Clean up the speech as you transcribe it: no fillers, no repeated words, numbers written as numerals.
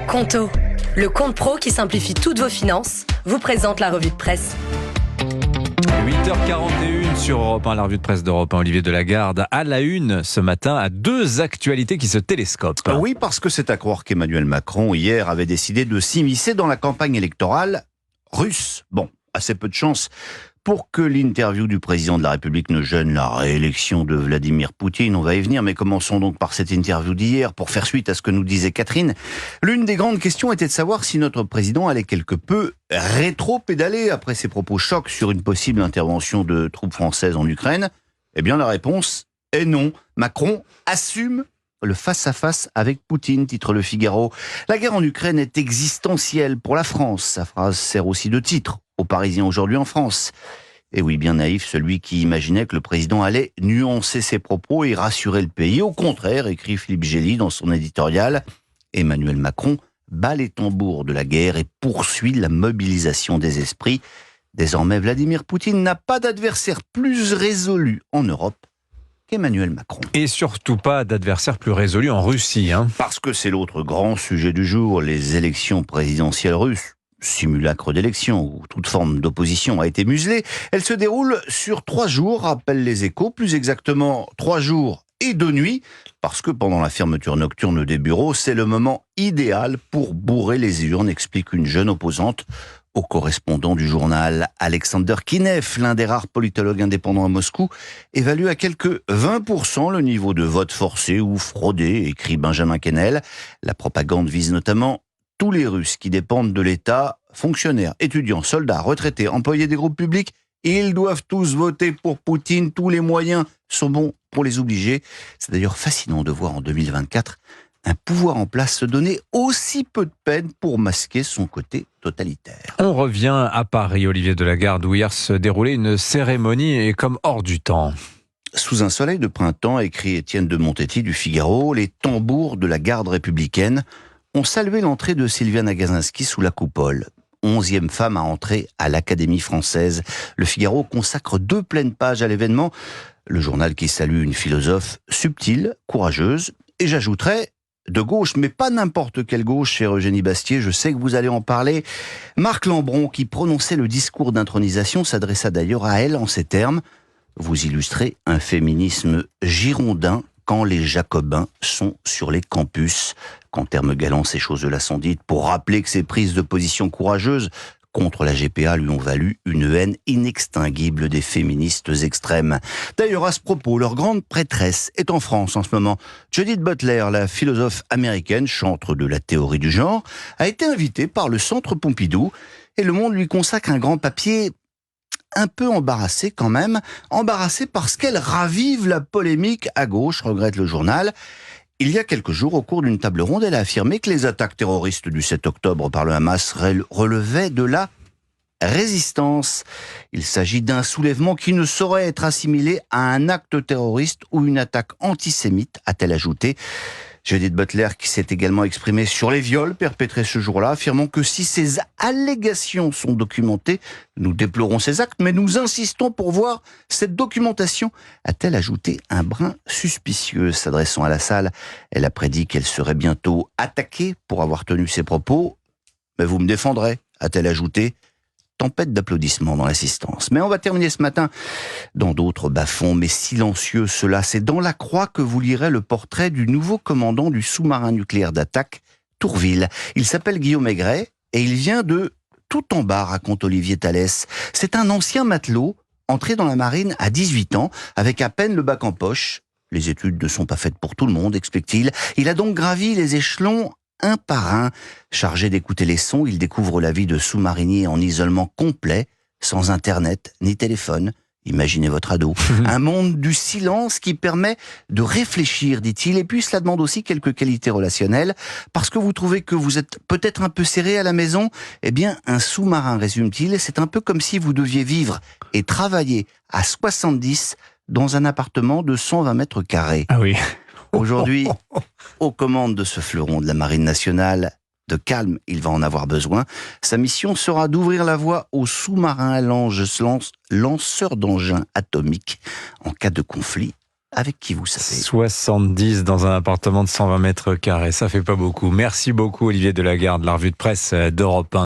Conto, le compte pro qui simplifie toutes vos finances, vous présente la revue de presse. 8h41 sur Europe 1, la revue de presse d'Europe 1. Olivier Delagarde à la une ce matin, à deux actualités qui se télescopent. Oui, parce que c'est à croire qu'Emmanuel Macron, hier, avait décidé de s'immiscer dans la campagne électorale russe. Bon, assez peu de chance pour que l'interview du président de la République ne gêne la réélection de Vladimir Poutine. On va y venir, mais commençons donc par cette interview d'hier, pour faire suite à ce que nous disait Catherine. L'une des grandes questions était de savoir si notre président allait quelque peu rétro-pédaler après ses propos chocs sur une possible intervention de troupes françaises en Ukraine. Eh bien, la réponse est non. Macron assume le face-à-face avec Poutine, titre Le Figaro. La guerre en Ukraine est existentielle pour la France. Sa phrase sert aussi de titre aux Parisiens aujourd'hui en France. Et oui, bien naïf, celui qui imaginait que le président allait nuancer ses propos et rassurer le pays. Au contraire, écrit Philippe Gély dans son éditorial, Emmanuel Macron bat les tambours de la guerre et poursuit la mobilisation des esprits. Désormais, Vladimir Poutine n'a pas d'adversaire plus résolu en Europe qu'Emmanuel Macron. Et surtout pas d'adversaire plus résolu en Russie. Parce que c'est l'autre grand sujet du jour, les élections présidentielles russes. Simulacre d'élection où toute forme d'opposition a été muselée. Elle se déroule sur 3 jours, rappellent les Échos, plus exactement 3 jours et 2 nuits, parce que pendant la fermeture nocturne des bureaux, c'est le moment idéal pour bourrer les urnes, explique une jeune opposante au correspondant du journal. Alexander Kinev, l'un des rares politologues indépendants à Moscou, évalue à quelque 20% le niveau de vote forcé ou fraudé, écrit Benjamin Kennel. La propagande vise notamment tous les Russes qui dépendent de l'État, fonctionnaires, étudiants, soldats, retraités, employés des groupes publics, ils doivent tous voter pour Poutine. Tous les moyens sont bons pour les obliger. C'est d'ailleurs fascinant de voir en 2024 un pouvoir en place se donner aussi peu de peine pour masquer son côté totalitaire. On revient à Paris, Olivier Delagarde, où hier se déroulait une cérémonie et comme hors du temps. Sous un soleil de printemps, écrit Étienne de Montetti du Figaro, les tambours de la garde républicaine ont salué l'entrée de Sylviane Agacinski sous la coupole. 11e femme à entrer à l'Académie française. Le Figaro consacre 2 pleines pages à l'événement. Le journal qui salue une philosophe subtile, courageuse, et j'ajouterais de gauche, mais pas n'importe quelle gauche, chère Eugénie Bastier, je sais que vous allez en parler. Marc Lambron, qui prononçait le discours d'intronisation, s'adressa d'ailleurs à elle en ces termes. Vous illustrez un féminisme girondin quand les jacobins sont sur les campus. Qu'en termes galants, ces choses-là sont dites pour rappeler que ces prises de position courageuses contre la GPA lui ont valu une haine inextinguible des féministes extrêmes. D'ailleurs, à ce propos, leur grande prêtresse est en France en ce moment. Judith Butler, la philosophe américaine, chantre de la théorie du genre, a été invitée par le Centre Pompidou et Le Monde lui consacre un grand papier un peu embarrassé quand même, embarrassé parce qu'elle ravive la polémique à gauche, regrette le journal. Il y a quelques jours, au cours d'une table ronde, elle a affirmé que les attaques terroristes du 7 octobre par le Hamas relevaient de la résistance. Il s'agit d'un soulèvement qui ne saurait être assimilé à un acte terroriste ou une attaque antisémite, a-t-elle ajouté. Judith Butler, qui s'est également exprimée sur les viols perpétrés ce jour-là, affirmant que si ces allégations sont documentées, nous déplorons ces actes, mais nous insistons pour voir cette documentation, a-t-elle ajouté un brin suspicieux. S'adressant à la salle, elle a prédit qu'elle serait bientôt attaquée pour avoir tenu ses propos. Mais vous me défendrez, a-t-elle ajouté. Tempête d'applaudissements dans l'assistance. Mais on va terminer ce matin dans d'autres bas-fonds, mais silencieux. Cela, c'est dans La Croix que vous lirez le portrait du nouveau commandant du sous-marin nucléaire d'attaque, Tourville. Il s'appelle Guillaume Aigret et il vient de tout en bas, raconte Olivier Thalès. C'est un ancien matelot, entré dans la marine à 18 ans, avec à peine le bac en poche. Les études ne sont pas faites pour tout le monde, explique-t-il. Il a donc gravi les échelons un par un. Chargé d'écouter les sons, il découvre la vie de sous-marinier en isolement complet, sans internet ni téléphone. Imaginez votre ado. Un monde du silence qui permet de réfléchir, dit-il. Et puis cela demande aussi quelques qualités relationnelles. Parce que vous trouvez que vous êtes peut-être un peu serré à la maison, eh bien un sous-marin, résume-t-il, c'est un peu comme si vous deviez vivre et travailler à 70 dans un appartement de 120 mètres carrés. Ah oui. Aujourd'hui, aux commandes de ce fleuron de la Marine nationale, de calme, il va en avoir besoin. Sa mission sera d'ouvrir la voie aux sous-marins lanceurs d'engins atomiques en cas de conflit avec qui vous savez. 70 dans un appartement de 120 mètres carrés, ça fait pas beaucoup. Merci beaucoup Olivier Delagarde, la revue de presse d'Europe 1.